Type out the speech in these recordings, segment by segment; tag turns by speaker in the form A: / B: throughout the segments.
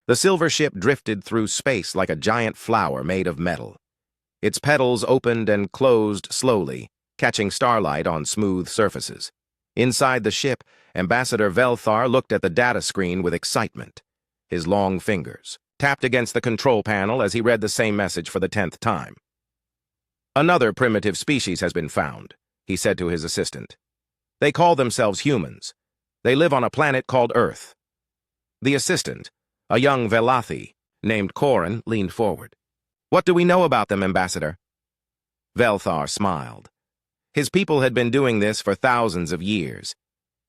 A: The silver ship drifted through space like a giant flower made of metal. Its petals opened and closed slowly, catching starlight on smooth surfaces. Inside the ship, Ambassador Velthar looked at the data screen with excitement. His long fingers tapped against the control panel as he read the same message for the 10th time. "Another primitive species has been found," he said to his assistant. "They call themselves humans. They live on a planet called Earth." The assistant, a young Velathi named Korin, leaned forward. "What do we know about them, Ambassador?" Velthar smiled. His people had been doing this for thousands of years.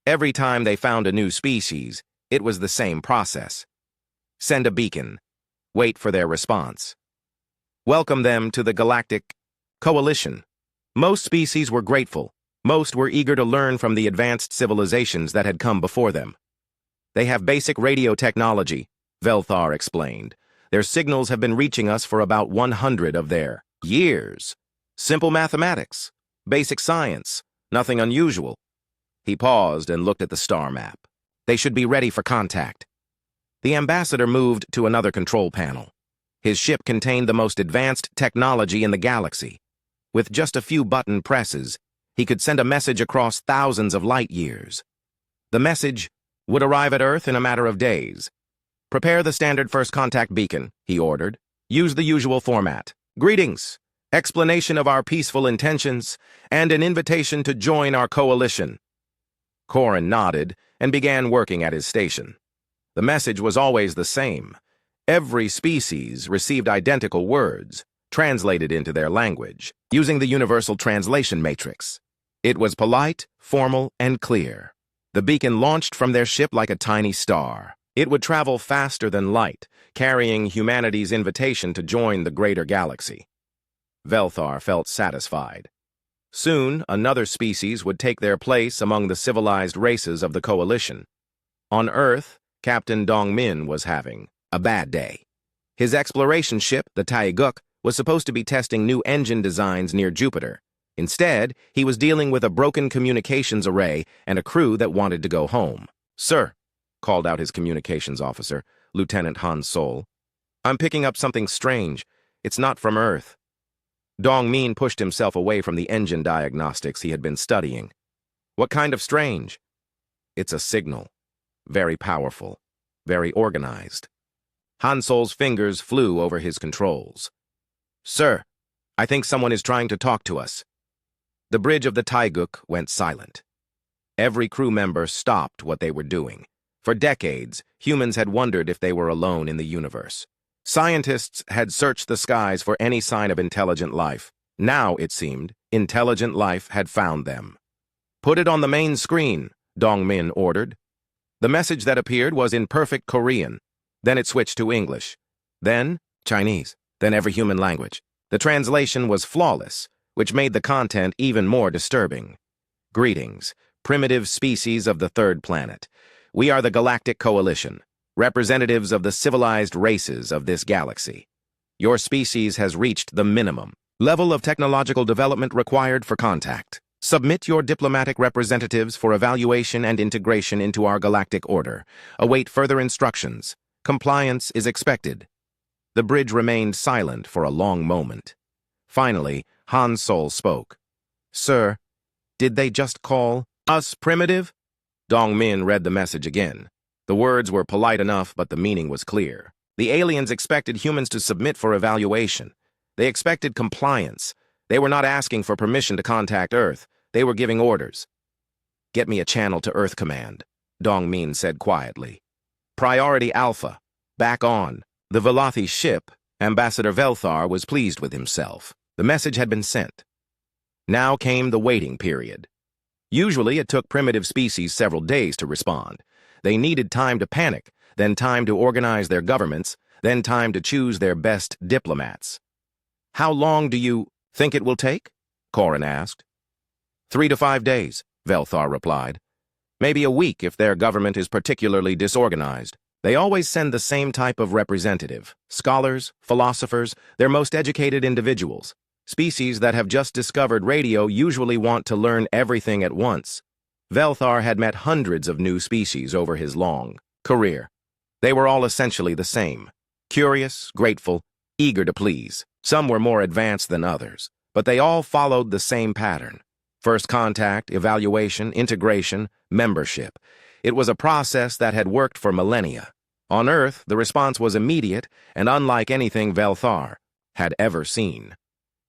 A: Every time they found a new species, it was the same process. Send a beacon. Wait for their response. Welcome them to the Galactic Coalition. Most species were grateful. Most were eager to learn from the advanced civilizations that had come before them. "They have basic radio technology," Velthar explained. "Their signals have been reaching us for about 100 of their years. Simple mathematics, basic science, nothing unusual." He paused and looked at the star map. "They should be ready for contact." The ambassador moved to another control panel. His ship contained the most advanced technology in the galaxy. With just a few button presses, he could send a message across thousands of light years. The message would arrive at Earth in a matter of days. "Prepare the standard first contact beacon," he ordered. "Use the usual format. Greetings, explanation of our peaceful intentions, and an invitation to join our coalition." Korin nodded and began working at his station. The message was always the same. Every species received identical words, translated into their language, using the universal translation matrix. It was polite, formal, and clear. The beacon launched from their ship like a tiny star. It would travel faster than light, carrying humanity's invitation to join the greater galaxy. Velthar felt satisfied. Soon, another species would take their place among the civilized races of the coalition. On Earth, Captain Dongmin was having a bad day. His exploration ship, the Taiguk, was supposed to be testing new engine designs near Jupiter. Instead, he was dealing with a broken communications array and a crew that wanted to go home. "Sir," called out his communications officer, Lieutenant Han Sol, "I'm picking up something strange. It's not from Earth." Dongmin pushed himself away from the engine diagnostics he had been studying. "What kind of strange?" "It's a signal. Very powerful. Very organized." Han Sol's fingers flew over his controls. "Sir, I think someone is trying to talk to us." The bridge of the Taiguk went silent. Every crew member stopped what they were doing. For decades, humans had wondered if they were alone in the universe. Scientists had searched the skies for any sign of intelligent life. Now, it seemed, intelligent life had found them. "Put it on the main screen," Dongmin ordered. The message that appeared was in perfect Korean. Then it switched to English. Then Chinese. Then every human language. The translation was flawless, which made the content even more disturbing. "Greetings, primitive species of the third planet. We are the Galactic Coalition, representatives of the civilized races of this galaxy. Your species has reached the minimum level of technological development required for contact. Submit your diplomatic representatives for evaluation and integration into our galactic order. Await further instructions. Compliance is expected." The bridge remained silent for a long moment. Finally, Han Sol spoke. "Sir, did they just call us primitive?" Dongmin read the message again. The words were polite enough, but the meaning was clear. The aliens expected humans to submit for evaluation. They expected compliance. They were not asking for permission to contact Earth. They were giving orders. "Get me a channel to Earth Command," Dongmin said quietly. "Priority Alpha. Back on." The Velathi ship, Ambassador Velthar, was pleased with himself. The message had been sent. Now came the waiting period. Usually, it took primitive species several days to respond. They needed time to panic, then time to organize their governments, then time to choose their best diplomats. "How long do you think it will take?" Korin asked. 3 to 5 days, Velthar replied. "Maybe a week if their government is particularly disorganized. They always send the same type of representative: scholars, philosophers, their most educated individuals. Species that have just discovered radio usually want to learn everything at once. Velthar had met hundreds of new species over his long career. They were all essentially the same. Curious, grateful, eager to please. Some were more advanced than others, but they all followed the same pattern. First contact, evaluation, integration, membership. It was a process that had worked for millennia. On Earth, the response was immediate and unlike anything Velthar had ever seen.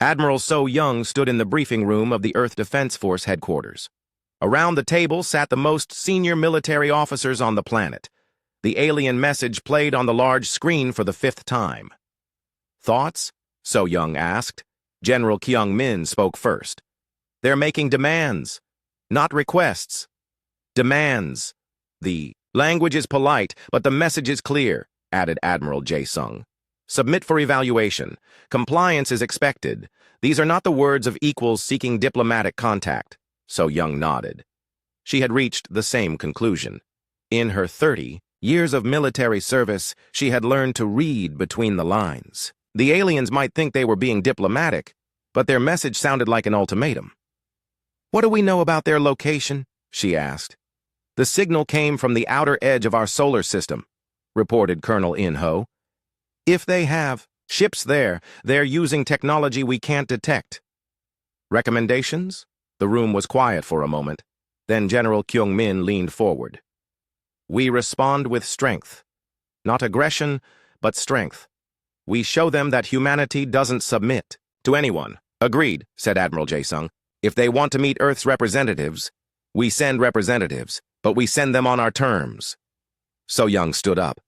A: Admiral So Young stood in the briefing room of the Earth Defense Force headquarters. Around the table sat the most senior military officers on the planet. The alien message played on the large screen for the 5th time. Thoughts? So Young asked. General Kyung Min spoke first. They're making demands, not requests. Demands. The language is polite, but the message is clear, added Admiral Jae Sung. Submit for evaluation. Compliance is expected. These are not the words of equals seeking diplomatic contact. So Young nodded. She had reached the same conclusion. In her 30 years of military service, she had learned to read between the lines. The aliens might think they were being diplomatic, but their message sounded like an ultimatum. What do we know about their location? She asked. The signal came from the outer edge of our solar system, reported Colonel In-ho. If they have ships there, they're using technology we can't detect. Recommendations? The room was quiet for a moment. Then General Kyung Min leaned forward. We respond with strength. Not aggression, but strength. We show them that humanity doesn't submit to anyone. Agreed, said Admiral Jae Sung. If they want to meet Earth's representatives, we send representatives, but we send them on our terms. So Young stood up.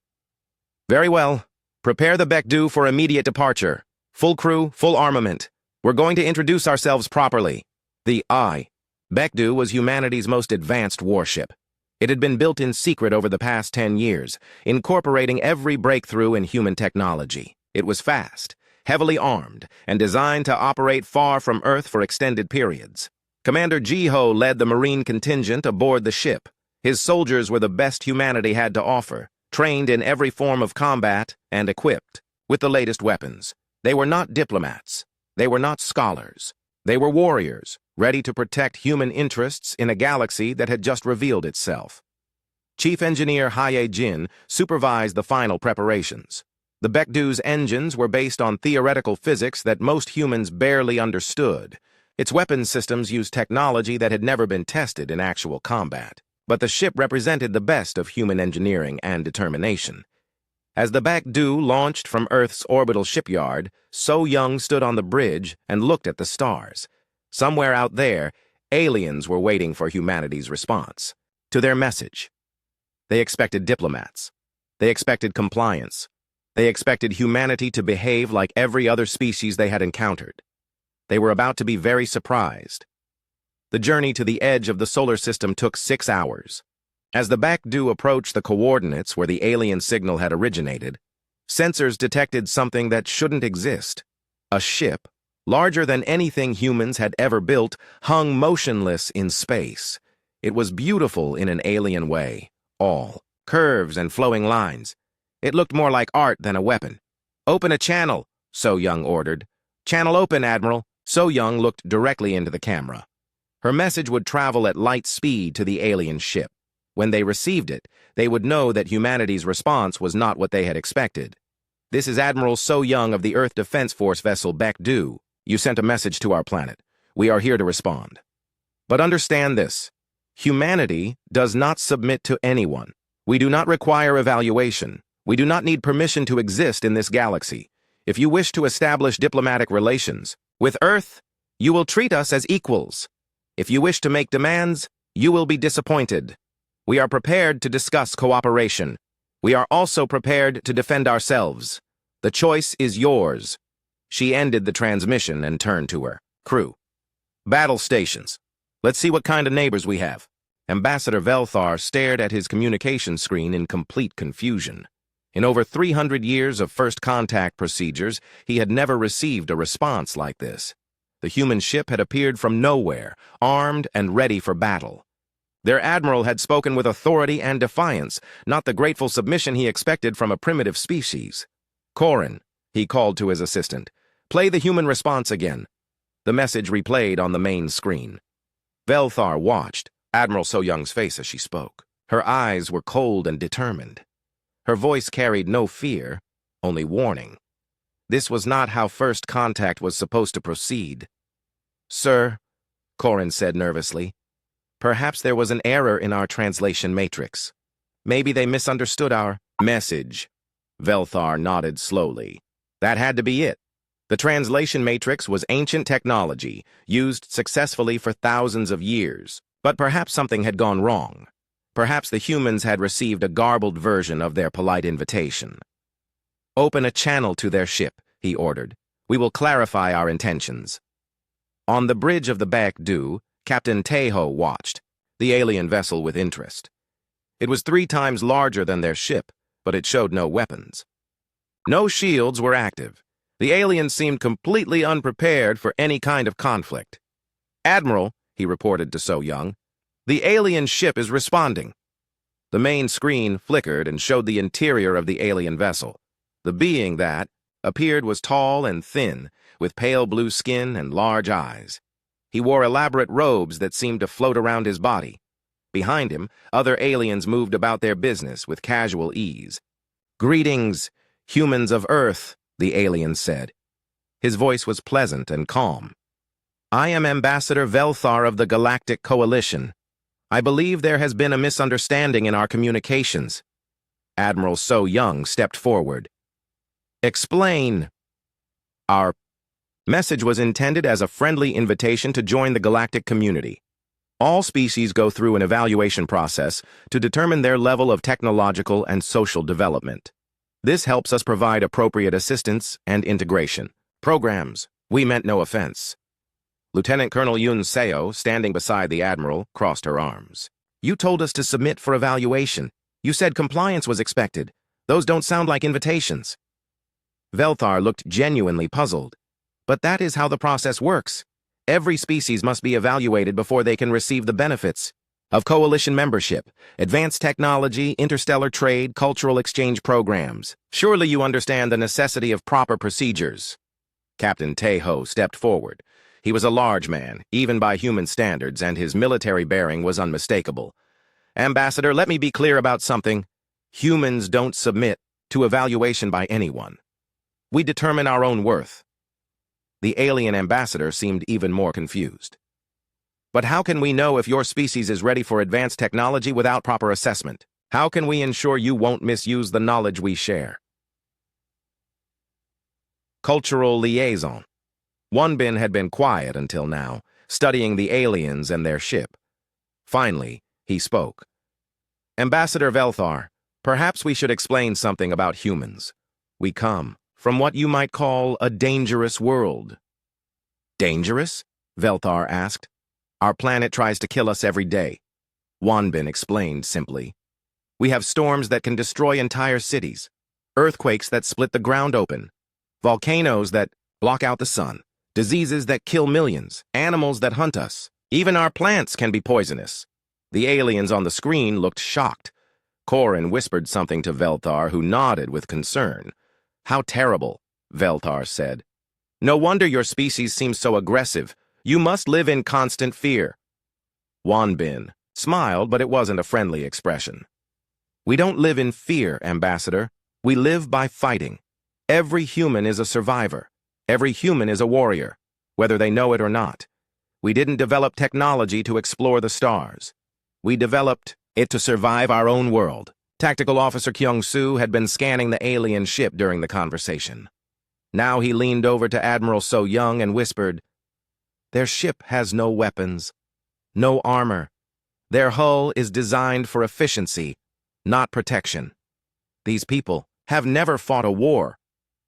A: Very well. Prepare the Baekdu for immediate departure. Full crew, full armament. We're going to introduce ourselves properly. The Baekdu was humanity's most advanced warship. It had been built in secret over the past 10 years, incorporating every breakthrough in human technology. It was fast, heavily armed, and designed to operate far from Earth for extended periods. Commander Ji-ho led the Marine contingent aboard the ship. His soldiers were the best humanity had to offer, trained in every form of combat and equipped with the latest weapons. They were not diplomats. They were not scholars. They were warriors, ready to protect human interests in a galaxy that had just revealed itself. Chief Engineer Hae Jin supervised the final preparations. The Baekdu's engines were based on theoretical physics that most humans barely understood. Its weapons systems used technology that had never been tested in actual combat. But the ship represented the best of human engineering and determination. As the Baekdu launched from Earth's orbital shipyard, So Young stood on the bridge and looked at the stars. Somewhere out there, aliens were waiting for humanity's response to their message. They expected diplomats. They expected compliance. They expected humanity to behave like every other species they had encountered. They were about to be very surprised. The journey to the edge of the solar system took 6 hours. As the Baekdu approached the coordinates where the alien signal had originated, sensors detected something that shouldn't exist. A ship, larger than anything humans had ever built, hung motionless in space. It was beautiful in an alien way, all curves and flowing lines. It looked more like art than a weapon. Open a channel, So Young ordered. Channel open, Admiral. So Young looked directly into the camera. Her message would travel at light speed to the alien ship. When they received it, they would know that humanity's response was not what they had expected. This is Admiral So Young of the Earth Defense Force vessel Baekdu. You sent a message to our planet. We are here to respond. But understand this. Humanity does not submit to anyone. We do not require evaluation. We do not need permission to exist in this galaxy. If you wish to establish diplomatic relations with Earth, you will treat us as equals. If you wish to make demands, you will be disappointed. We are prepared to discuss cooperation. We are also prepared to defend ourselves. The choice is yours. She ended the transmission and turned to her crew. Battle stations. Let's see what kind of neighbors we have. Ambassador Velthar stared at his communication screen in complete confusion. In over 300 years of first contact procedures, he had never received a response like this. The human ship had appeared from nowhere, armed and ready for battle. Their admiral had spoken with authority and defiance, not the grateful submission he expected from a primitive species. Corin, he called to his assistant, play the human response again. The message replayed on the main screen. Velthar watched Admiral So Young's face as she spoke. Her eyes were cold and determined. Her voice carried no fear, only warning. This was not how first contact was supposed to proceed. "Sir," Corin said nervously, "perhaps there was an error in our translation matrix. Maybe they misunderstood our message." Velthar nodded slowly. That had to be it. The translation matrix was ancient technology, used successfully for thousands of years. But perhaps something had gone wrong. Perhaps the humans had received a garbled version of their polite invitation. "Open a channel to their ship," he ordered. "We will clarify our intentions." On the bridge of the Baek Du, Captain Teho watched, the alien vessel with interest. It was 3 times larger than their ship, but it showed no weapons. No shields were active. The aliens seemed completely unprepared for any kind of conflict. "Admiral," he reported to So Young, "the alien ship is responding." The main screen flickered and showed the interior of the alien vessel. The being that appeared was tall and thin, with pale blue skin and large eyes. He wore elaborate robes that seemed to float around his body. Behind him, other aliens moved about their business with casual ease. "Greetings, humans of Earth," the alien said. His voice was pleasant and calm. "I am Ambassador Velthar of the Galactic Coalition. I believe there has been a misunderstanding in our communications." Admiral So Young stepped forward. "Explain." "Our message was intended as a friendly invitation to join the galactic community. All species go through an evaluation process to determine their level of technological and social development. This helps us provide appropriate assistance and integration. Programs. We meant no offense." Lieutenant Colonel Yun Seo, standing beside the Admiral, crossed her arms. "You told us to submit for evaluation. You said compliance was expected. Those don't sound like invitations." Velthar looked genuinely puzzled. "But that is how the process works. Every species must be evaluated before they can receive the benefits of coalition membership, advanced technology, interstellar trade, cultural exchange programs. Surely you understand the necessity of proper procedures." Captain Teho stepped forward. He was a large man, even by human standards, and his military bearing was unmistakable. "Ambassador, let me be clear about something. Humans don't submit to evaluation by anyone. We determine our own worth." The alien ambassador seemed even more confused. "But how can we know if your species is ready for advanced technology without proper assessment? How can we ensure you won't misuse the knowledge we share?" Cultural liaison. Wonbin had been quiet until now, studying the aliens and their ship. Finally, he spoke. "Ambassador Velthar, perhaps we should explain something about humans. We come from what you might call a dangerous world." "Dangerous?" Velthar asked. "Our planet tries to kill us every day." Wonbin explained simply. "We have storms that can destroy entire cities, earthquakes that split the ground open, volcanoes that block out the sun, diseases that kill millions, animals that hunt us. Even our plants can be poisonous." The aliens on the screen looked shocked. Corin whispered something to Velthar, who nodded with concern. "How terrible," Velthar said. "No wonder your species seems so aggressive. You must live in constant fear." Wonbin smiled, but it wasn't a friendly expression. "We don't live in fear, Ambassador. We live by fighting. Every human is a survivor. Every human is a warrior, whether they know it or not. We didn't develop technology to explore the stars. We developed it to survive our own world." Tactical Officer Kyung-soo had been scanning the alien ship during the conversation. Now he leaned over to Admiral So Young and whispered, "Their ship has no weapons, no armor. Their hull is designed for efficiency, not protection. These people have never fought a war."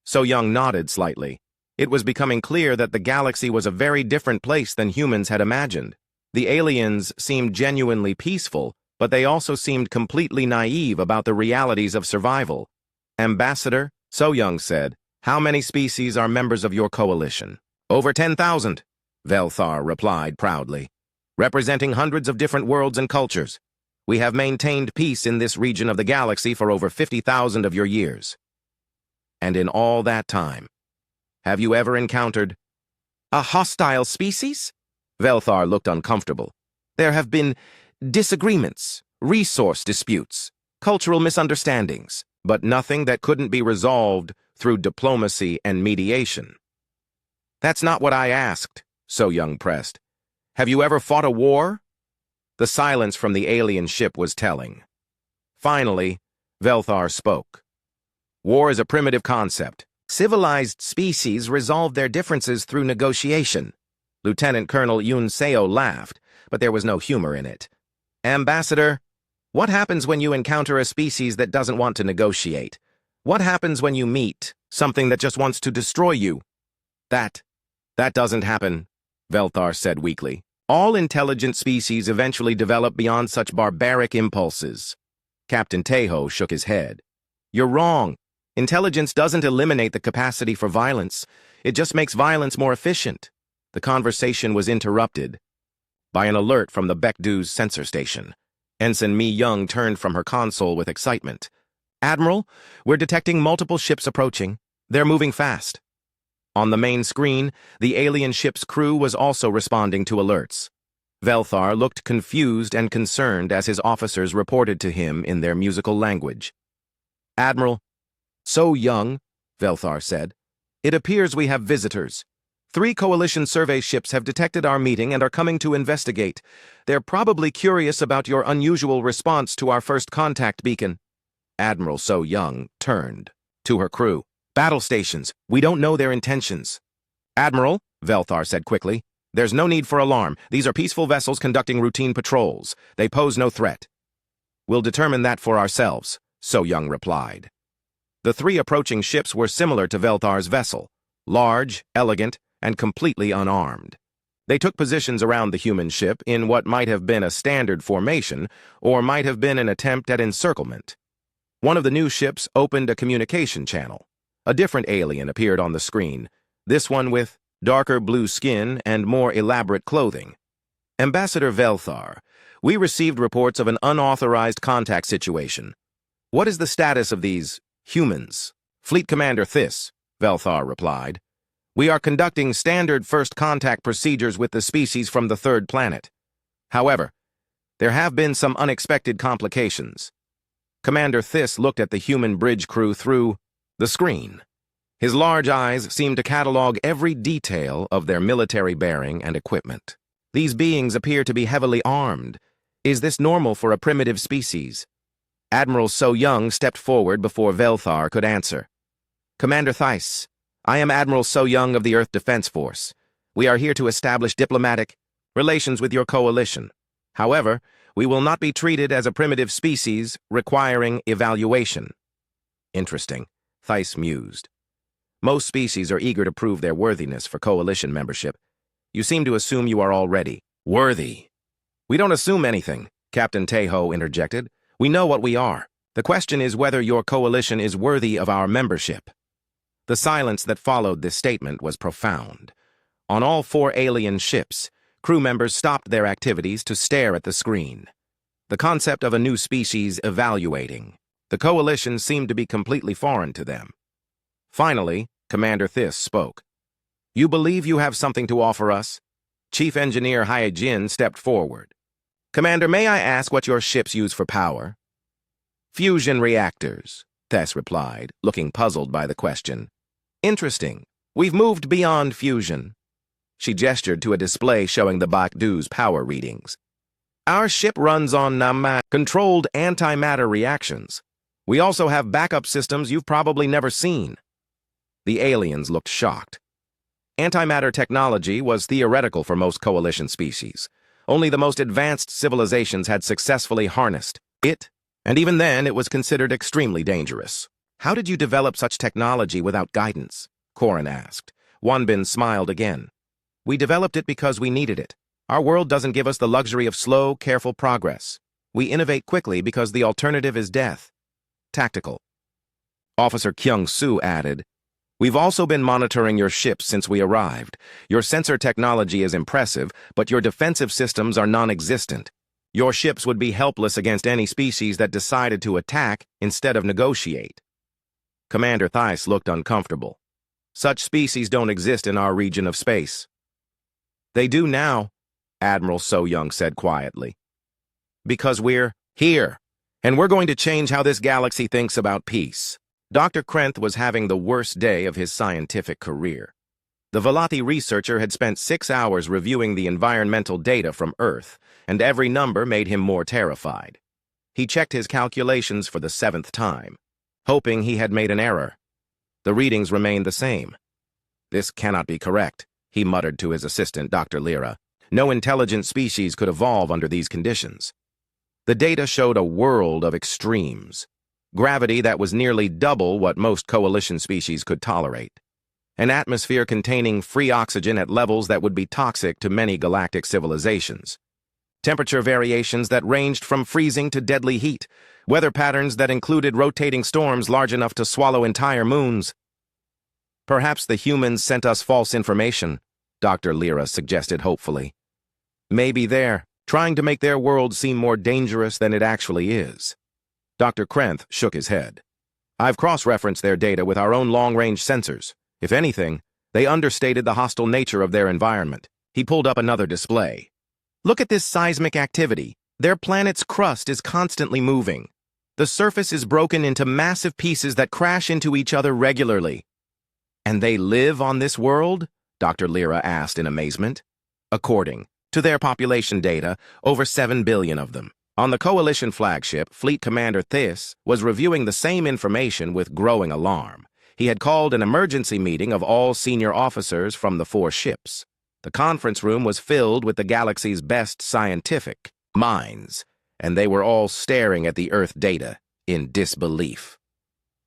A: So Young nodded slightly. It was becoming clear that the galaxy was a very different place than humans had imagined. The aliens seemed genuinely peaceful, but they also seemed completely naive about the realities of survival. "Ambassador," So Young said, "how many species are members of your coalition?" "Over 10,000, Velthar replied proudly, "representing hundreds of different worlds and cultures. We have maintained peace in this region of the galaxy for over 50,000 of your years. And in all that time, have you ever encountered a hostile species?" Velthar looked uncomfortable. "There have been disagreements, resource disputes, cultural misunderstandings. but nothing that couldn't be resolved through diplomacy and mediation. That's not what I asked, So Young pressed. Have you ever fought a war? The silence from the alien ship was telling. Finally, Velthar spoke. War is a primitive concept. Civilized species resolve their differences through negotiation. Lieutenant Colonel Yun Seo laughed, but there was no humor in it. Ambassador, what happens when you encounter a species that doesn't want to negotiate? What happens when you meet something that just wants to destroy you? That doesn't happen, Velthar said weakly. All intelligent species eventually develop beyond such barbaric impulses. Captain Tejo shook his head. You're wrong. Intelligence doesn't eliminate the capacity for violence. It just makes violence more efficient. The conversation was interrupted by an alert from the Baekdu's sensor station. Ensign Mi Young turned from her console with excitement. Admiral, we're detecting multiple ships approaching. They're moving fast. On the main screen, the alien ship's crew was also responding to alerts. Velthar looked confused and concerned as his officers reported to him in their musical language. Admiral, So Young, Velthar said. It appears we have visitors. 3 coalition survey ships have detected our meeting and are coming to investigate. They're probably curious about your unusual response to our first contact beacon. Admiral So Young turned to her crew. Battle stations. We don't know their intentions. Admiral, Velthar said quickly, there's no need for alarm. These are peaceful vessels conducting routine patrols. They pose no threat. We'll determine that for ourselves, So Young replied. The 3 approaching ships were similar to Velthar's vessel, large, elegant, and completely unarmed. They took positions around the human ship in what might have been a standard formation or might have been an attempt at encirclement. One of the new ships opened a communication channel. A different alien appeared on the screen, this one with darker blue skin and more elaborate clothing. Ambassador Velthar, we received reports of an unauthorized contact situation. What is the status of these humans? Fleet Commander Thys, Velthar replied. We are conducting standard first contact procedures with the species from the 3rd planet. However, there have been some unexpected complications. Commander Thys looked at the human bridge crew through the screen. His large eyes seemed to catalog every detail of their military bearing and equipment. These beings appear to be heavily armed. Is this normal for a primitive species? Admiral So Young stepped forward before Velthar could answer. Commander Thys, I am Admiral So Young of the Earth Defense Force. We are here to establish diplomatic relations with your coalition. However, we will not be treated as a primitive species requiring evaluation. Interesting, Thys mused. Most species are eager to prove their worthiness for coalition membership. You seem to assume you are already worthy. We don't assume anything, Captain Tejo interjected. We know what we are. The question is whether your coalition is worthy of our membership. The silence that followed this statement was profound. On all 4 alien ships, crew members stopped their activities to stare at the screen. The concept of a new species evaluating the coalition seemed to be completely foreign to them. Finally, Commander Thys spoke. You believe you have something to offer us? Chief Engineer Hyejin stepped forward. Commander, may I ask what your ships use for power? Fusion reactors, Thys replied, looking puzzled by the question. Interesting. We've moved beyond fusion. She gestured to a display showing the Baekdu's power readings. Our ship runs on controlled antimatter reactions. We also have backup systems you've probably never seen. The aliens looked shocked. Antimatter technology was theoretical for most coalition species. Only the most advanced civilizations had successfully harnessed it, and even then it was considered extremely dangerous. How did you develop such technology without guidance? Korin asked. Wanbin smiled again. We developed it because we needed it. Our world doesn't give us the luxury of slow, careful progress. We innovate quickly because the alternative is death. Tactical. Officer Kyung-soo added, We've also been monitoring your ship since we arrived. Your sensor technology is impressive, but your defensive systems are non-existent. Your ships would be helpless against any species that decided to attack instead of negotiate. Commander Thys looked uncomfortable. Such species don't exist in our region of space. They do now, Admiral So Young said quietly. Because we're here. And we're going to change how this galaxy thinks about peace. Dr. Krenth was having the worst day of his scientific career. The Velati researcher had spent 6 hours reviewing the environmental data from Earth, and every number made him more terrified. He checked his calculations for the 7th time, hoping he had made an error. The readings remained the same. This cannot be correct, he muttered to his assistant, Dr. Lyra. No intelligent species could evolve under these conditions. The data showed a world of extremes. Gravity that was nearly double what most coalition species could tolerate. An atmosphere containing free oxygen at levels that would be toxic to many galactic civilizations. Temperature variations that ranged from freezing to deadly heat. Weather patterns that included rotating storms large enough to swallow entire moons. Perhaps the humans sent us false information, Dr. Lyra suggested hopefully. Maybe they're trying to make their world seem more dangerous than it actually is. Dr. Krenth shook his head. I've cross-referenced their data with our own long-range sensors. If anything, they understated the hostile nature of their environment. He pulled up another display. Look at this seismic activity. Their planet's crust is constantly moving. The surface is broken into massive pieces that crash into each other regularly. And they live on this world? Dr. Lyra asked in amazement. According to their population data, over 7 billion of them. On the Coalition flagship, Fleet Commander Thys was reviewing the same information with growing alarm. He had called an emergency meeting of all senior officers from the 4 ships. The conference room was filled with the galaxy's best scientific minds, and they were all staring at the Earth data in disbelief.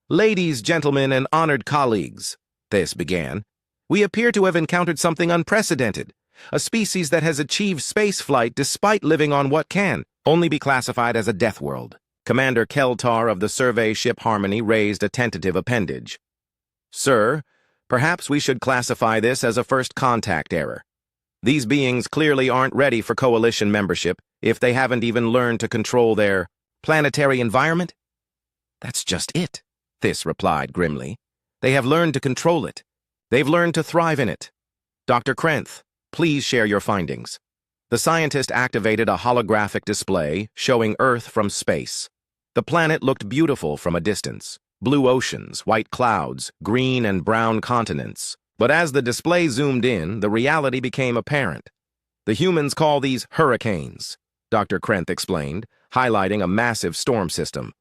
A: Ladies, gentlemen, and honored colleagues, Thys began, we appear to have encountered something unprecedented, a species that has achieved spaceflight despite living on what can only be classified as a death world. Commander Keltar of the survey ship Harmony raised a tentative appendage. Sir, perhaps we should classify this as a first contact error. These beings clearly aren't ready for Coalition membership if they haven't even learned to control their planetary environment. That's just it, Thys replied grimly. They have learned to control it. They've learned to thrive in it. Dr. Krenth, please share your findings. The scientist activated a holographic display showing Earth from space. The planet looked beautiful from a distance. Blue oceans, white clouds, green and brown continents. But as the display zoomed in, the reality became apparent. The humans call these hurricanes, Dr. Krenth explained, highlighting a massive storm system.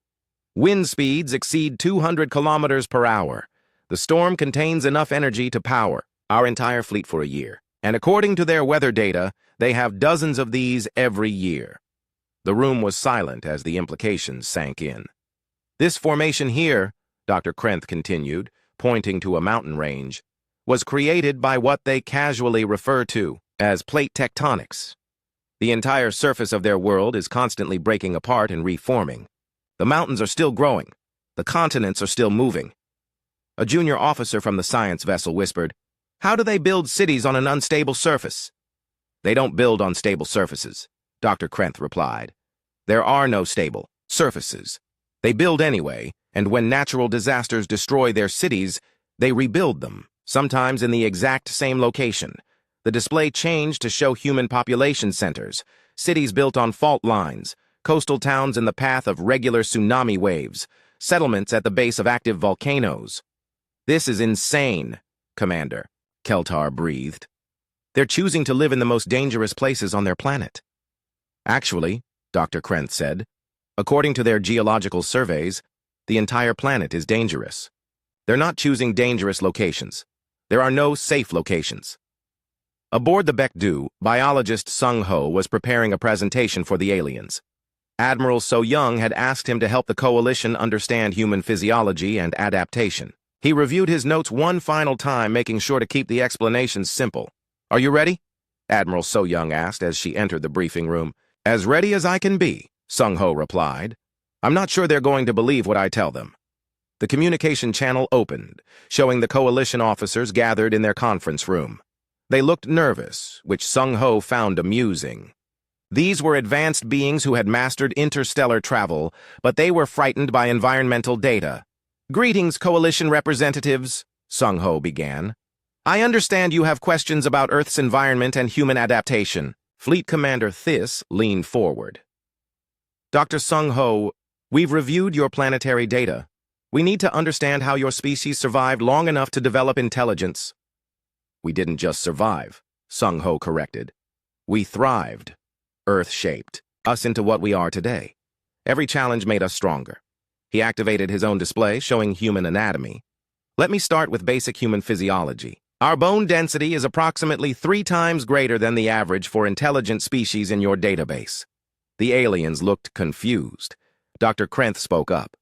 A: Wind speeds exceed 200 kilometers per hour. The storm contains enough energy to power our entire fleet for a year. And according to their weather data, they have dozens of these every year. The room was silent as the implications sank in. This formation here, Dr. Krenth continued, pointing to a mountain range, was created by what they casually refer to as plate tectonics. The entire surface of their world is constantly breaking apart and reforming. The mountains are still growing. The continents are still moving. A junior officer from the science vessel whispered, "How do they build cities on an unstable surface?" "They don't build on stable surfaces," Dr. Krenth replied. "There are no stable surfaces. They build anyway, and when natural disasters destroy their cities, they rebuild them, sometimes in the exact same location." The display changed to show human population centers, cities built on fault lines, coastal towns in the path of regular tsunami waves, settlements at the base of active volcanoes. "This is insane, Commander," Keltar breathed. "They're choosing to live in the most dangerous places on their planet." "Actually," Dr. Krenth said, "according to their geological surveys, the entire planet is dangerous. They're not choosing dangerous locations. There are no safe locations." Aboard the Baekdu, biologist Sung Ho was preparing a presentation for the aliens. Admiral So Young had asked him to help the Coalition understand human physiology and adaptation. He reviewed his notes one final time, making sure to keep the explanations simple. "Are you ready?" Admiral So Young asked as she entered the briefing room. "As ready as I can be," Sung Ho replied. "I'm not sure they're going to believe what I tell them." The communication channel opened, showing the Coalition officers gathered in their conference room. They looked nervous, which Sung Ho found amusing. These were advanced beings who had mastered interstellar travel, but they were frightened by environmental data. "Greetings, Coalition representatives," Sung Ho began. "I understand you have questions about Earth's environment and human adaptation." Fleet Commander Thys leaned forward. "Dr. Sung Ho, We've reviewed your planetary data. We need to understand how your species survived long enough to develop intelligence. We didn't just survive, Sung Ho corrected. We thrived. Earth shaped us into what we are today. Every challenge made us stronger. He activated his own display, showing human anatomy. Let me start with basic human physiology. Our bone density is approximately 3 times greater than the average for intelligent species in your database. The aliens looked confused. Dr. Krenth spoke up.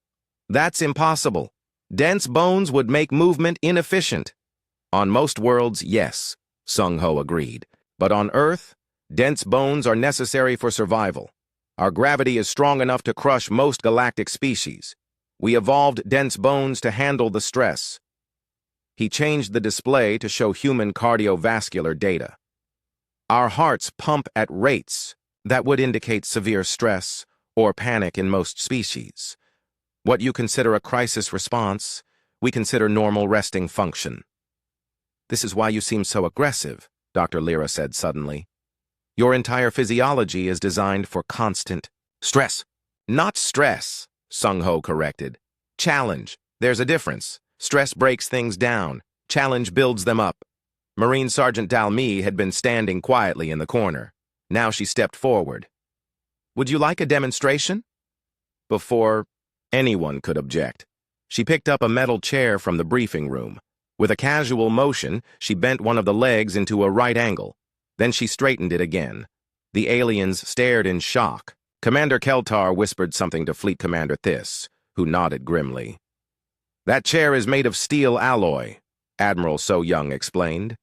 A: That's impossible. Dense bones would make movement inefficient. On most worlds, yes, Sung Ho agreed. But on Earth, dense bones are necessary for survival. Our gravity is strong enough to crush most galactic species. We evolved dense bones to handle the stress. He changed the display to show human cardiovascular data. Our hearts pump at rates that would indicate severe stress or panic in most species. What you consider a crisis response, we consider normal resting function. This is why you seem so aggressive, Dr. Lyra said suddenly. Your entire physiology is designed for constant stress. Not stress, Sung Ho corrected. Challenge. There's a difference. Stress breaks things down. Challenge builds them up. Marine Sergeant Dalmy had been standing quietly in the corner. Now she stepped forward. Would you like a demonstration? Before anyone could object, she picked up a metal chair from the briefing room. With a casual motion, she bent one of the legs into a right angle. Then she straightened it again. The aliens stared in shock. Commander Keltar whispered something to Fleet Commander Thys, who nodded grimly. That chair is made of steel alloy, Admiral So Young explained.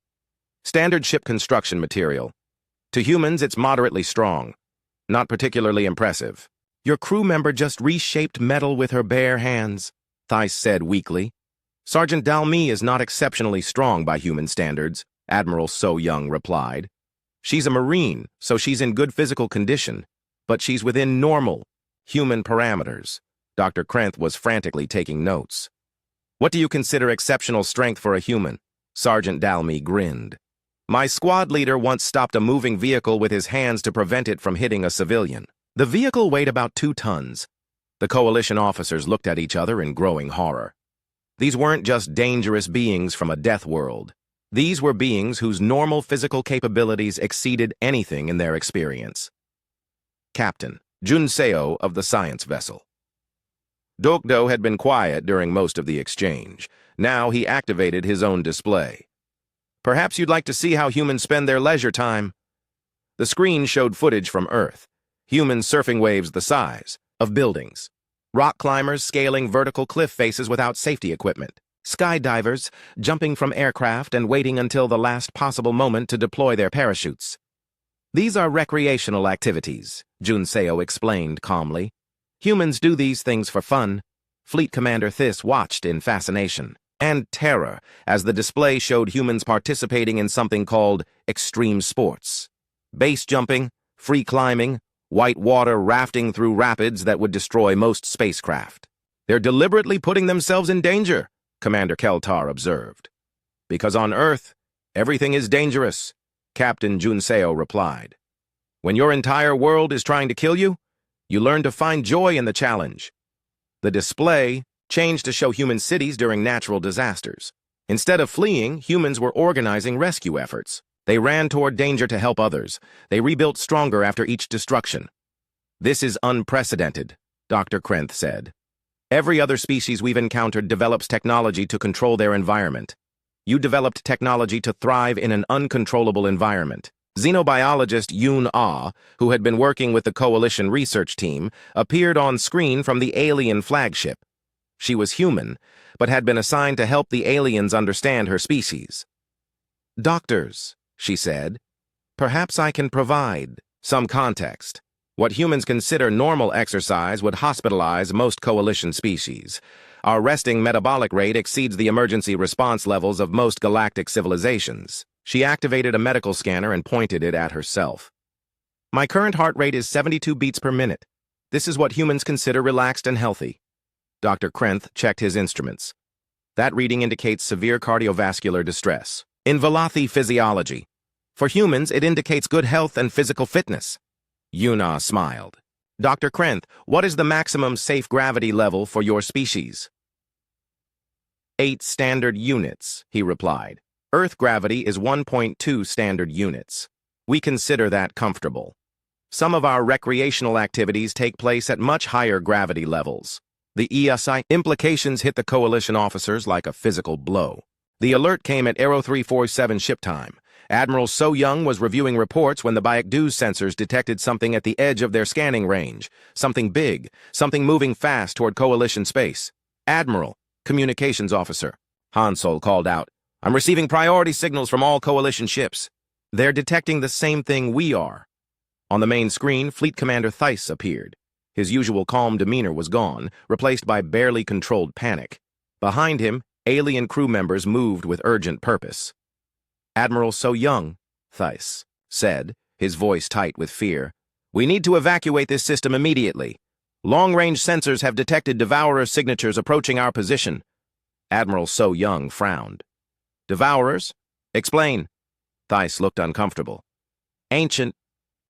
A: Standard ship construction material. To humans, it's moderately strong. Not particularly impressive. Your crew member just reshaped metal with her bare hands, Thys said weakly. Sergeant Dalmy is not exceptionally strong by human standards, Admiral So Young replied. She's a Marine, so she's in good physical condition, but she's within normal, human parameters. Dr. Krenth was frantically taking notes. What do you consider exceptional strength for a human? Sergeant Dalmy grinned. My squad leader once stopped a moving vehicle with his hands to prevent it from hitting a civilian. The vehicle weighed about 2 tons. The coalition officers looked at each other in growing horror. These weren't just dangerous beings from a death world. These were beings whose normal physical capabilities exceeded anything in their experience. Captain Junseo of the science vessel. Dokdo had been quiet during most of the exchange. Now he activated his own display. Perhaps you'd like to see how humans spend their leisure time. The screen showed footage from Earth. Humans surfing waves the size of buildings. Rock climbers scaling vertical cliff faces without safety equipment. Skydivers jumping from aircraft and waiting until the last possible moment to deploy their parachutes. These are recreational activities, Junseo explained calmly. Humans do these things for fun. Fleet Commander Thys watched in fascination and terror as the display showed humans participating in something called extreme sports. Base jumping, free climbing, white water rafting through rapids that would destroy most spacecraft. They're deliberately putting themselves in danger, Commander Keltar observed. Because on Earth, everything is dangerous, Captain Junseo replied. When your entire world is trying to kill you, you learn to find joy in the challenge. The display changed to show human cities during natural disasters. Instead of fleeing, humans were organizing rescue efforts. They ran toward danger to help others. They rebuilt stronger after each destruction. This is unprecedented, Dr. Krenth said. Every other species we've encountered develops technology to control their environment. You developed technology to thrive in an uncontrollable environment. Xenobiologist Yoon Ah, who had been working with the Coalition research team, appeared on screen from the alien flagship. She was human, but had been assigned to help the aliens understand her species. Doctors, she said, perhaps I can provide some context. What humans consider normal exercise would hospitalize most Coalition species. Our resting metabolic rate exceeds the emergency response levels of most galactic civilizations. She activated a medical scanner and pointed it at herself. My current heart rate is 72 beats per minute. This is what humans consider relaxed and healthy. Dr. Krenth checked his instruments. That reading indicates severe cardiovascular distress. In Velothi physiology. For humans, it indicates good health and physical fitness. Yuna smiled. Dr. Krenth, what is the maximum safe gravity level for your species? 8 standard units, he replied. Earth gravity is 1.2 standard units. We consider that comfortable. Some of our recreational activities take place at much higher gravity levels. The ESI implications hit the Coalition officers like a physical blow. The alert came at Aero 347 ship time. Admiral So Young was reviewing reports when the Baekdu's sensors detected something at the edge of their scanning range. Something big, something moving fast toward Coalition space. Admiral, communications officer. Hansol called out, I'm receiving priority signals from all Coalition ships. They're detecting the same thing we are. On the main screen, Fleet Commander Theiss appeared. His usual calm demeanor was gone, replaced by barely controlled panic. Behind him, alien crew members moved with urgent purpose. Admiral So Young, Theiss said, his voice tight with fear. We need to evacuate this system immediately. Long-range sensors have detected Devourer signatures approaching our position. Admiral So Young frowned. Devourers? Explain. Theiss looked uncomfortable. Ancient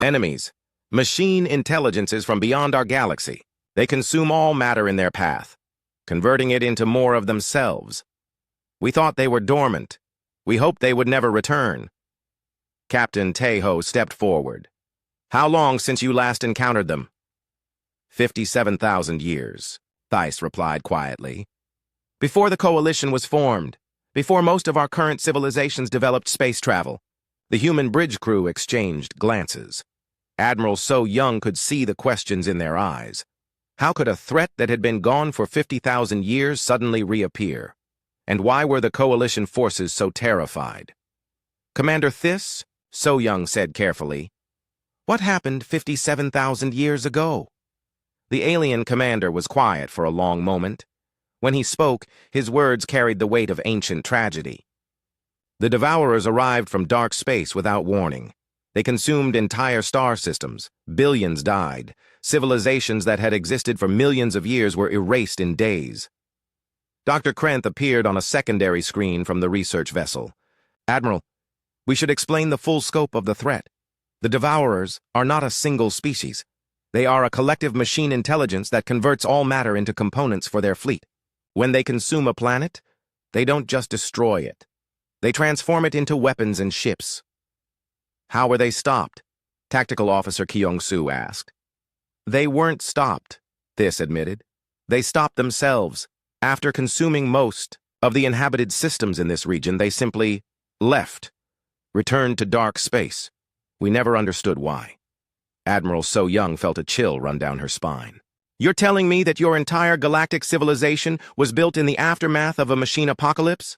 A: enemies. Machine intelligences from beyond our galaxy. They consume all matter in their path, converting it into more of themselves. We thought they were dormant. We hoped they would never return. Captain Tejo stepped forward. How long since you last encountered them? 57,000 years, Theiss replied quietly. Before the Coalition was formed, before most of our current civilizations developed space travel, the human bridge crew exchanged glances. Admiral So Young could see the questions in their eyes. How could a threat that had been gone for 50,000 years suddenly reappear? And why were the Coalition forces so terrified? Commander Theiss, So Young said carefully, what happened 57,000 years ago? The alien commander was quiet for a long moment. When he spoke, his words carried the weight of ancient tragedy. The Devourers arrived from dark space without warning. They consumed entire star systems. Billions died. Civilizations that had existed for millions of years were erased in days. Dr. Krenth appeared on a secondary screen from the research vessel. Admiral, we should explain the full scope of the threat. The Devourers are not a single species. They are a collective machine intelligence that converts all matter into components for their fleet. When they consume a planet, they don't just destroy it. They transform it into weapons and ships. How were they stopped? Tactical Officer Kyung-soo asked. They weren't stopped, Theiss admitted. They stopped themselves. After consuming most of the inhabited systems in this region, they simply left, returned to dark space. We never understood why. Admiral So Young felt a chill run down her spine. You're telling me that your entire galactic civilization was built in the aftermath of a machine apocalypse?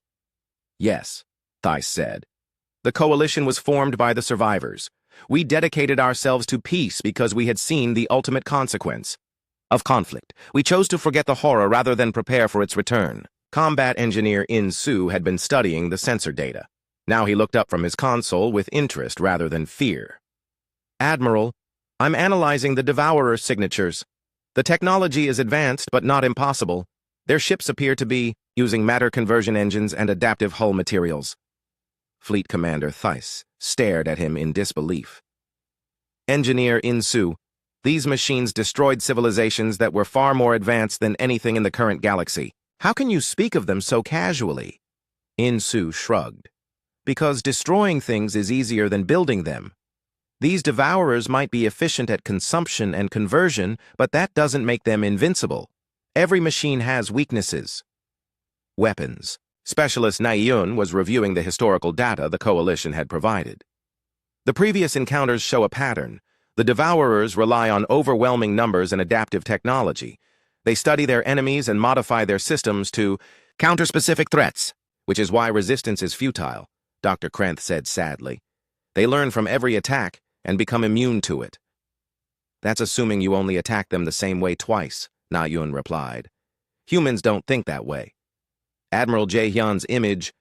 A: Yes, Theiss said. The Coalition was formed by the survivors. We dedicated ourselves to peace because we had seen the ultimate consequence of conflict. We chose to forget the horror rather than prepare for its return. Combat engineer In-Soo had been studying the sensor data. Now he looked up from his console with interest rather than fear. Admiral, I'm analyzing the Devourer signatures. The technology is advanced but not impossible. Their ships appear to be using matter conversion engines and adaptive hull materials. Fleet Commander Theiss stared at him in disbelief. Engineer In-Soo, these machines destroyed civilizations that were far more advanced than anything in the current galaxy. How can you speak of them so casually? In-Soo shrugged. Because destroying things is easier than building them. These Devourers might be efficient at consumption and conversion, but that doesn't make them invincible. Every machine has weaknesses. Weapons. Specialist Na-Yun was reviewing the historical data the Coalition had provided. The previous encounters show a pattern. The Devourers rely on overwhelming numbers and adaptive technology. They study their enemies and modify their systems to counter specific threats, which is why resistance is futile, Dr. Krenth said sadly. They learn from every attack and become immune to it. That's assuming you only attack them the same way twice, Na-Yun replied. Humans don't think that way. Admiral Jae-hyun's image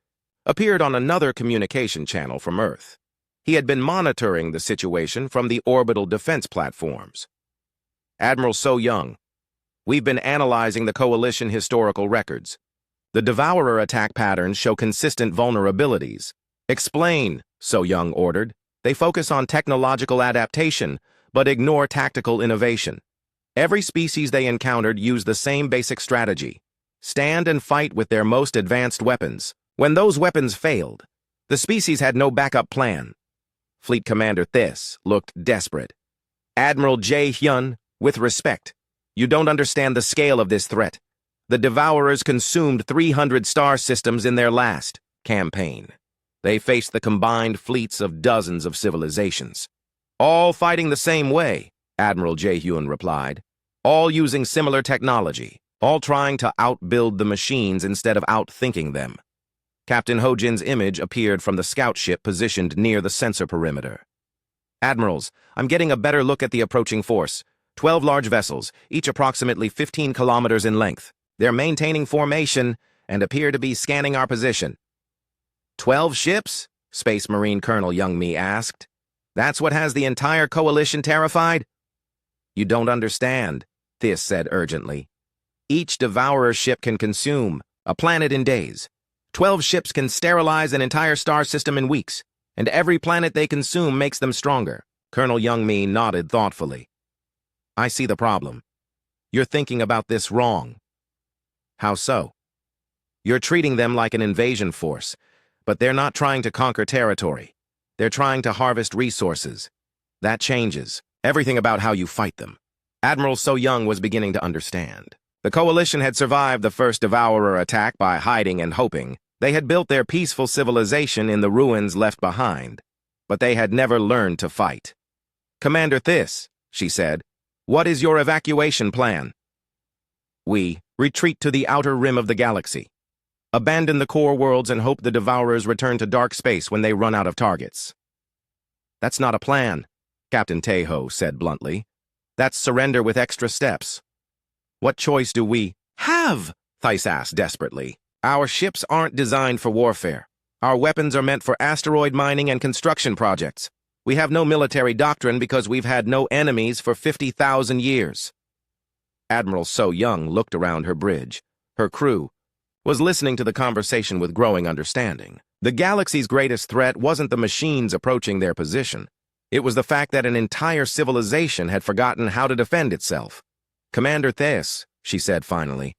A: appeared on another communication channel from Earth. He had been monitoring the situation from the orbital defense platforms. Admiral So Young, we've been analyzing the Coalition historical records. The Devourer attack patterns show consistent vulnerabilities. Explain, So Young ordered. They focus on technological adaptation, but ignore tactical innovation. Every species they encountered used the same basic strategy: stand and fight with their most advanced weapons. When those weapons failed, the species had no backup plan. Fleet Commander This looked desperate. Admiral Jae Hyun, with respect, you don't understand the scale of this threat. The Devourers consumed 300 star systems in their last campaign. They faced the combined fleets of dozens of civilizations. All fighting the same way, Admiral Jae Hyun replied. All using similar technology. All trying to outbuild the machines instead of outthinking them. Captain Ho-Jin's image appeared from the scout ship positioned near the sensor perimeter. Admirals, I'm getting a better look at the approaching force. 12 large vessels, each approximately 15 kilometers in length. They're maintaining formation and appear to be scanning our position. 12 ships? Space Marine Colonel Young-Mi asked. That's what has the entire coalition terrified? You don't understand, This said urgently. Each Devourer ship can consume a planet in days. 12 ships can sterilize an entire star system in weeks, and every planet they consume makes them stronger. Colonel Young-Mi nodded thoughtfully. I see the problem. You're thinking about this wrong. How so? You're treating them like an invasion force, but they're not trying to conquer territory. They're trying to harvest resources. That changes everything about how you fight them. Admiral So Young was beginning to understand. The coalition had survived the first Devourer attack by hiding and hoping. They had built their peaceful civilization in the ruins left behind, but they had never learned to fight. Commander This, she said, what is your evacuation plan? We retreat to the outer rim of the galaxy. Abandon the core worlds and hope the Devourers return to dark space when they run out of targets. That's not a plan, Captain Teho said bluntly. That's surrender with extra steps. What choice do we have? Thais asked desperately. Our ships aren't designed for warfare. Our weapons are meant for asteroid mining and construction projects. We have no military doctrine because we've had no enemies for 50,000 years. Admiral So Young looked around her bridge. Her crew was listening to the conversation with growing understanding. The galaxy's greatest threat wasn't the machines approaching their position. It was the fact that an entire civilization had forgotten how to defend itself. Commander Theus, she said finally,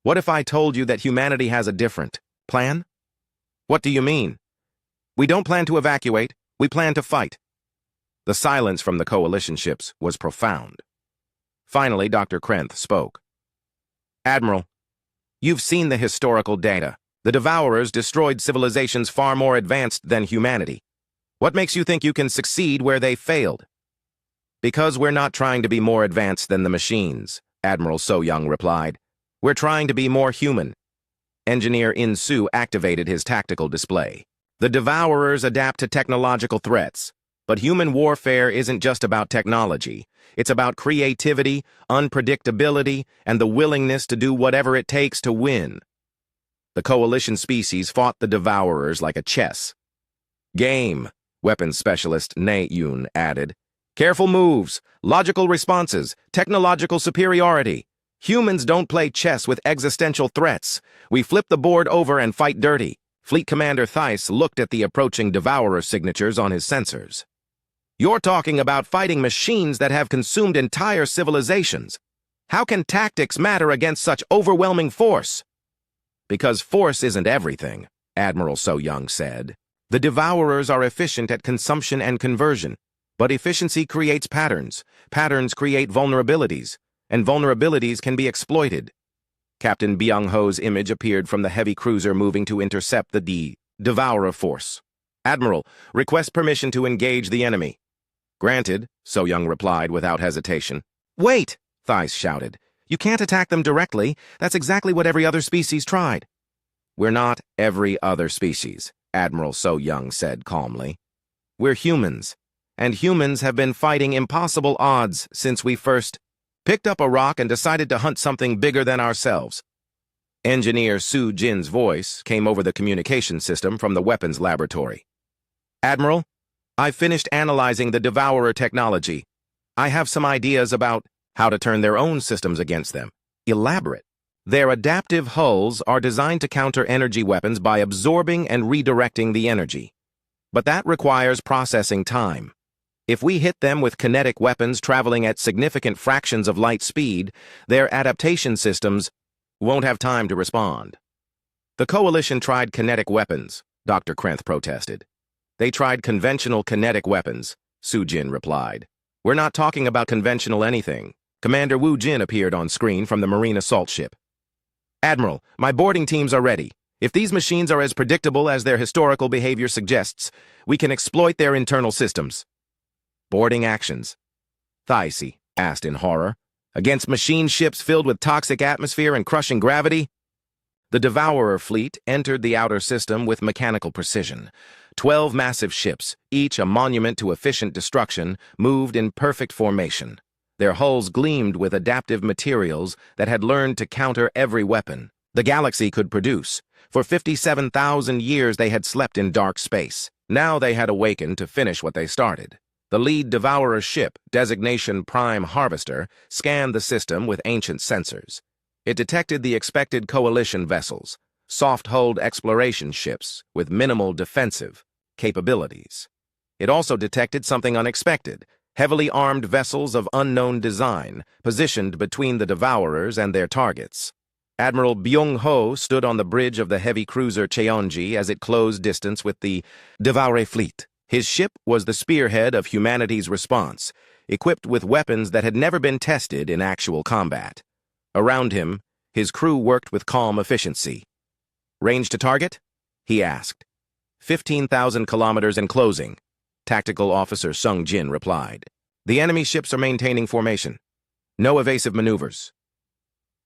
A: what if I told you that humanity has a different plan? What do you mean? We don't plan to evacuate, we plan to fight. The silence from the coalition ships was profound. Finally, Dr. Krenth spoke. Admiral, you've seen the historical data. The Devourers destroyed civilizations far more advanced than humanity. What makes you think you can succeed where they failed? Because we're not trying to be more advanced than the machines, Admiral So Young replied. We're trying to be more human. Engineer In Su activated his tactical display. The Devourers adapt to technological threats, but human warfare isn't just about technology. It's about creativity, unpredictability, and the willingness to do whatever it takes to win. The coalition species fought the Devourers like a chess game, weapons specialist Ne Yoon added. Careful moves, logical responses, technological superiority. Humans don't play chess with existential threats. We flip the board over and fight dirty. Fleet Commander Theiss looked at the approaching Devourer signatures on his sensors. You're talking about fighting machines that have consumed entire civilizations. How can tactics matter against such overwhelming force? Because force isn't everything, Admiral So Young said. The Devourers are efficient at consumption and conversion, but efficiency creates patterns. Patterns create vulnerabilities, and vulnerabilities can be exploited. Captain Byung-ho's image appeared from the heavy cruiser moving to intercept the Devourer force. Admiral, request permission to engage the enemy. Granted, So Young replied without hesitation. Wait, Theiss shouted. You can't attack them directly. That's exactly what every other species tried. We're not every other species, Admiral So Young said calmly. We're humans, and humans have been fighting impossible odds since we first picked up a rock and decided to hunt something bigger than ourselves. Engineer Su Jin's voice came over the communication system from the weapons laboratory. Admiral, I've finished analyzing the Devourer technology. I have some ideas about how to turn their own systems against them. Elaborate. Their adaptive hulls are designed to counter energy weapons by absorbing and redirecting the energy. But that requires processing time. If we hit them with kinetic weapons traveling at significant fractions of light speed, their adaptation systems won't have time to respond. The Coalition tried kinetic weapons, Dr. Krenth protested. They tried conventional kinetic weapons, Su-Jin replied. We're not talking about conventional anything. Commander Wu-Jin appeared on screen from the Marine assault ship. Admiral, my boarding teams are ready. If these machines are as predictable as their historical behavior suggests, we can exploit their internal systems. Boarding actions. Thaisi asked in horror. Against machine ships filled with toxic atmosphere and crushing gravity? The Devourer fleet entered the outer system with mechanical precision. 12 massive ships, each a monument to efficient destruction, moved in perfect formation. Their hulls gleamed with adaptive materials that had learned to counter every weapon the galaxy could produce. For 57,000 years they had slept in dark space. Now they had awakened to finish what they started. The lead Devourer ship, designation Prime Harvester, scanned the system with ancient sensors. It detected the expected Coalition vessels, soft-hulled exploration ships with minimal defensive capabilities. It also detected something unexpected, heavily armed vessels of unknown design, positioned between the Devourers and their targets. Admiral Byung-ho stood on the bridge of the heavy cruiser Cheonji as it closed distance with the Devourer fleet. His ship was the spearhead of humanity's response, equipped with weapons that had never been tested in actual combat. Around him, his crew worked with calm efficiency. Range to target? He asked. 15,000 kilometers and closing, Tactical Officer Sung Jin replied. The enemy ships are maintaining formation. No evasive maneuvers.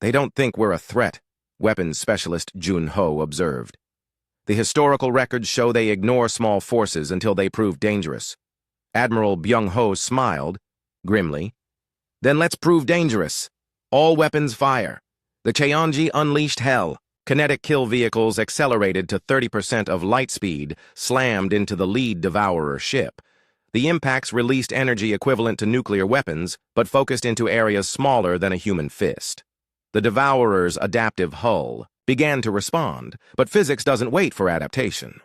A: They don't think we're a threat, Weapons Specialist Jun Ho observed. The historical records show they ignore small forces until they prove dangerous. Admiral Byung-ho smiled, grimly. Then let's prove dangerous. All weapons fire. The Cheonji unleashed hell. Kinetic kill vehicles accelerated to 30% of light speed, slammed into the lead Devourer ship. The impacts released energy equivalent to nuclear weapons, but focused into areas smaller than a human fist. The Devourer's adaptive hull began to respond, but physics doesn't wait for adaptation.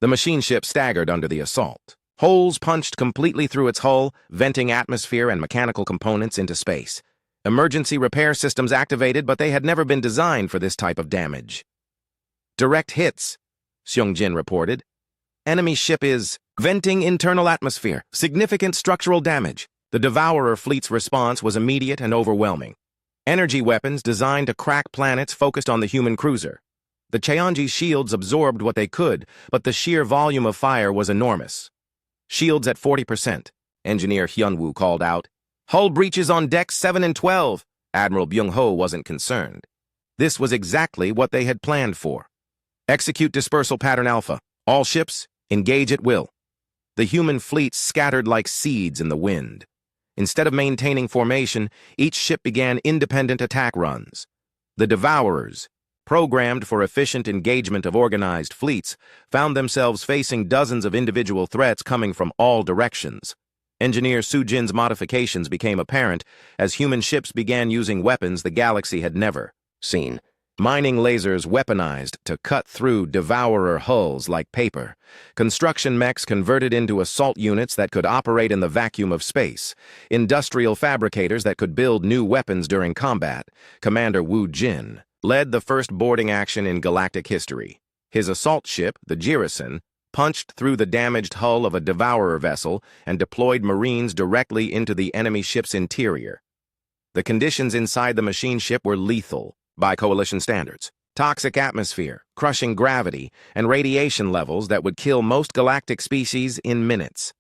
A: The machine ship staggered under the assault. Holes punched completely through its hull, venting atmosphere and mechanical components into space. Emergency repair systems activated, but they had never been designed for this type of damage. Direct hits, Seung-Jin reported. Enemy ship is venting internal atmosphere. Significant structural damage. The Devourer fleet's response was immediate and overwhelming. Energy weapons designed to crack planets focused on the human cruiser. The Cheonji's shields absorbed what they could, but the sheer volume of fire was enormous. Shields at 40%, Engineer Hyunwoo called out. Hull breaches on decks 7 and 12. Admiral Byung-ho wasn't concerned. This was exactly what they had planned for. Execute dispersal pattern alpha. All ships, engage at will. The human fleet scattered like seeds in the wind. Instead of maintaining formation, each ship began independent attack runs. The Devourers, programmed for efficient engagement of organized fleets, found themselves facing dozens of individual threats coming from all directions. Engineer Su-Jin's modifications became apparent as human ships began using weapons the galaxy had never seen. Mining lasers weaponized to cut through Devourer hulls like paper. Construction mechs converted into assault units that could operate in the vacuum of space. Industrial fabricators that could build new weapons during combat. Commander Wu-Jin led the first boarding action in galactic history. His assault ship, the Jirisan, punched through the damaged hull of a Devourer vessel and deployed Marines directly into the enemy ship's interior. The conditions inside the machine ship were lethal by Coalition standards. Toxic atmosphere, crushing gravity, and radiation levels that would kill most galactic species in minutes.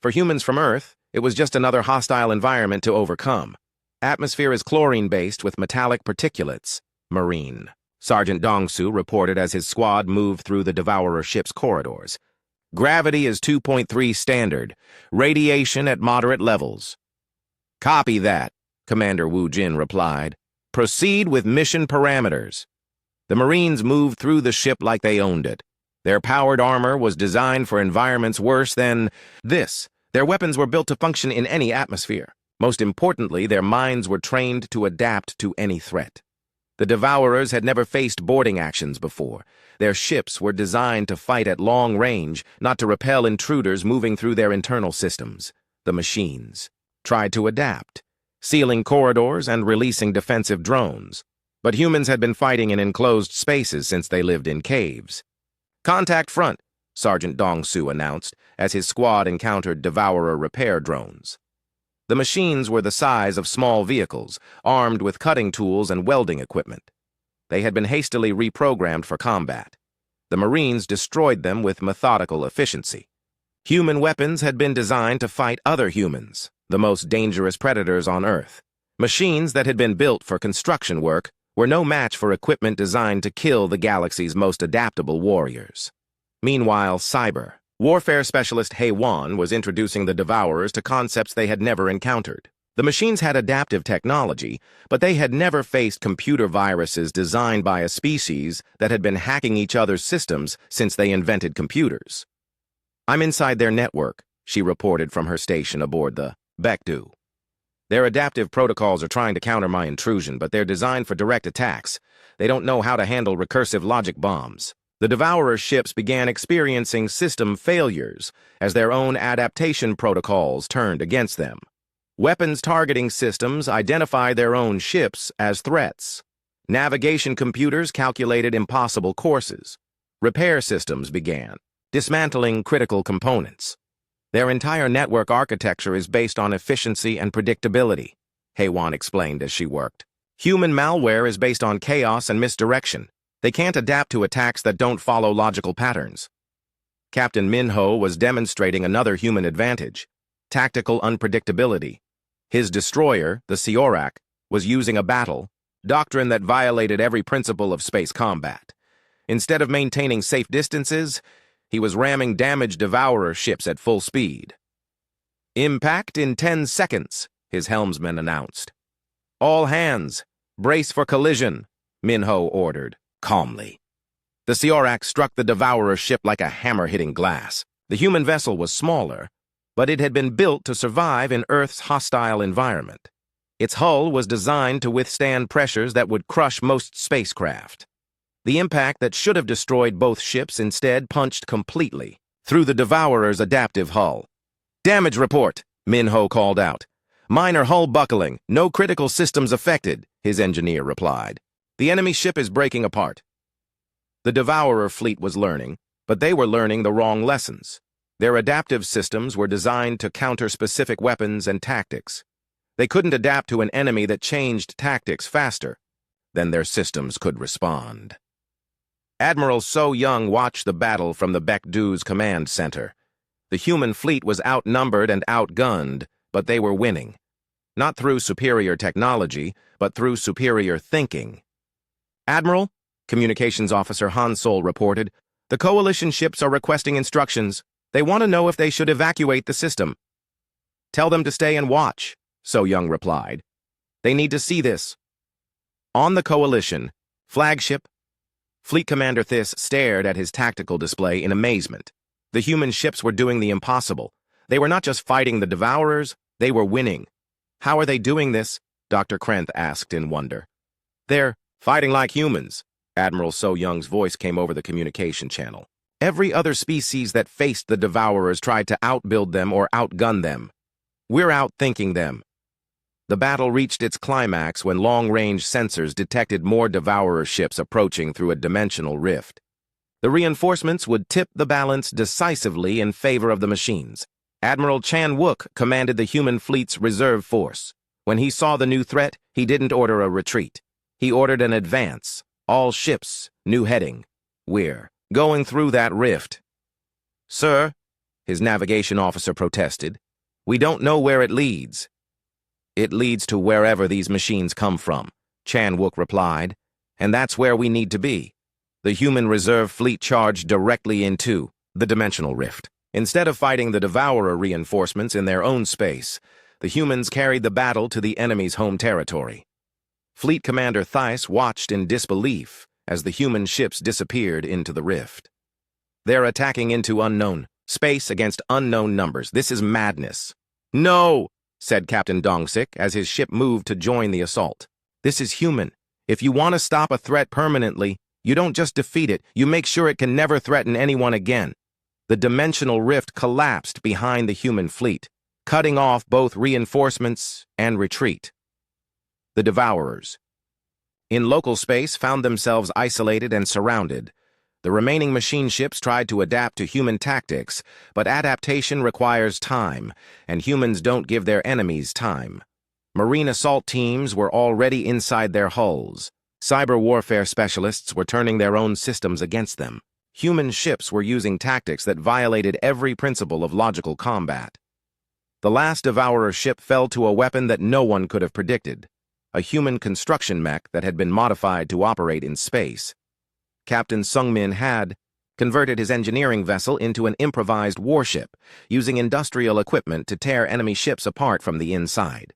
A: For humans from Earth, it was just another hostile environment to overcome. Atmosphere is chlorine-based with metallic particulates. Marine. Sergeant Dong-Su reported as his squad moved through the Devourer ship's corridors. Gravity is 2.3 standard. Radiation at moderate levels. Copy that, Commander Wu-Jin replied. Proceed with mission parameters. The Marines moved through the ship like they owned it. Their powered armor was designed for environments worse than this. Their weapons were built to function in any atmosphere. Most importantly, their minds were trained to adapt to any threat. The Devourers had never faced boarding actions before. Their ships were designed to fight at long range, not to repel intruders moving through their internal systems. The machines tried to adapt, sealing corridors and releasing defensive drones. But humans had been fighting in enclosed spaces since they lived in caves. "Contact front," Sergeant Dong-Su announced as his squad encountered Devourer repair drones. The machines were the size of small vehicles, armed with cutting tools and welding equipment. They had been hastily reprogrammed for combat. The Marines destroyed them with methodical efficiency. Human weapons had been designed to fight other humans, the most dangerous predators on Earth. Machines that had been built for construction work were no match for equipment designed to kill the galaxy's most adaptable warriors. Meanwhile, cyber warfare specialist Hei-Wan was introducing the Devourers to concepts they had never encountered. The machines had adaptive technology, but they had never faced computer viruses designed by a species that had been hacking each other's systems since they invented computers. "I'm inside their network," she reported from her station aboard the Baekdu. "Their adaptive protocols are trying to counter my intrusion, but they're designed for direct attacks. They don't know how to handle recursive logic bombs." The Devourer ships began experiencing system failures as their own adaptation protocols turned against them. Weapons targeting systems identified their own ships as threats. Navigation computers calculated impossible courses. Repair systems began dismantling critical components. "Their entire network architecture is based on efficiency and predictability," Hei-Wan explained as she worked. "Human malware is based on chaos and misdirection. They can't adapt to attacks that don't follow logical patterns." Captain Minho was demonstrating another human advantage: tactical unpredictability. His destroyer, the Siorak, was using a battle doctrine that violated every principle of space combat. Instead of maintaining safe distances, he was ramming damaged Devourer ships at full speed. "Impact in 10 seconds, his helmsman announced. "All hands, brace for collision," Minho ordered, calmly. The Siorak struck the Devourer ship like a hammer hitting glass. The human vessel was smaller, but it had been built to survive in Earth's hostile environment. Its hull was designed to withstand pressures that would crush most spacecraft. The impact that should have destroyed both ships instead punched completely through the Devourer's adaptive hull. "Damage report," Minho called out. "Minor hull buckling, no critical systems affected," his engineer replied. "The enemy ship is breaking apart." The Devourer fleet was learning, but they were learning the wrong lessons. Their adaptive systems were designed to counter specific weapons and tactics. They couldn't adapt to an enemy that changed tactics faster than their systems could respond. Admiral So Young watched the battle from the Baekdu's command center. The human fleet was outnumbered and outgunned, but they were winning. Not through superior technology, but through superior thinking. "Admiral," Communications Officer Han Sol reported, "the Coalition ships are requesting instructions. They want to know if they should evacuate the system." "Tell them to stay and watch," So Young replied. "They need to see this." On the Coalition flagship, Fleet Commander Thys stared at his tactical display in amazement. The human ships were doing the impossible. They were not just fighting the Devourers, they were winning. "How are they doing this?" Dr. Krenth asked in wonder. "They're fighting like humans," Admiral So Young's voice came over the communication channel. "Every other species that faced the Devourers tried to outbuild them or outgun them. We're outthinking them." The battle reached its climax when long-range sensors detected more Devourer ships approaching through a dimensional rift. The reinforcements would tip the balance decisively in favor of the machines. Admiral Chan Wook commanded the human fleet's reserve force. When he saw the new threat, he didn't order a retreat. He ordered an advance. "All ships, new heading. We're going through that rift." "Sir," his navigation officer protested, "we don't know where it leads." "It leads to wherever these machines come from," Chan Wook replied, "and that's where we need to be." The human reserve fleet charged directly into the dimensional rift. Instead of fighting the Devourer reinforcements in their own space, the humans carried the battle to the enemy's home territory. Fleet Commander Thys watched in disbelief as the human ships disappeared into the rift. "They're attacking into unknown space against unknown numbers. This is madness." "No!" said Captain Dongsik as his ship moved to join the assault. "This is human. If you want to stop a threat permanently, you don't just defeat it, you make sure it can never threaten anyone again." The dimensional rift collapsed behind the human fleet. cutting off both reinforcements and retreat. The Devourers. In local space, found themselves isolated and surrounded. The remaining machine ships tried to adapt to human tactics, but adaptation requires time, and humans don't give their enemies time. Marine assault teams were already inside their hulls. Cyber warfare specialists were turning their own systems against them. Human ships were using tactics that violated every principle of logical combat. The last Devourer ship fell to a weapon that no one could have predicted. A human construction mech that had been modified to operate in space. Captain Sungmin had converted his engineering vessel into an improvised warship, using industrial equipment to tear enemy ships apart from the inside.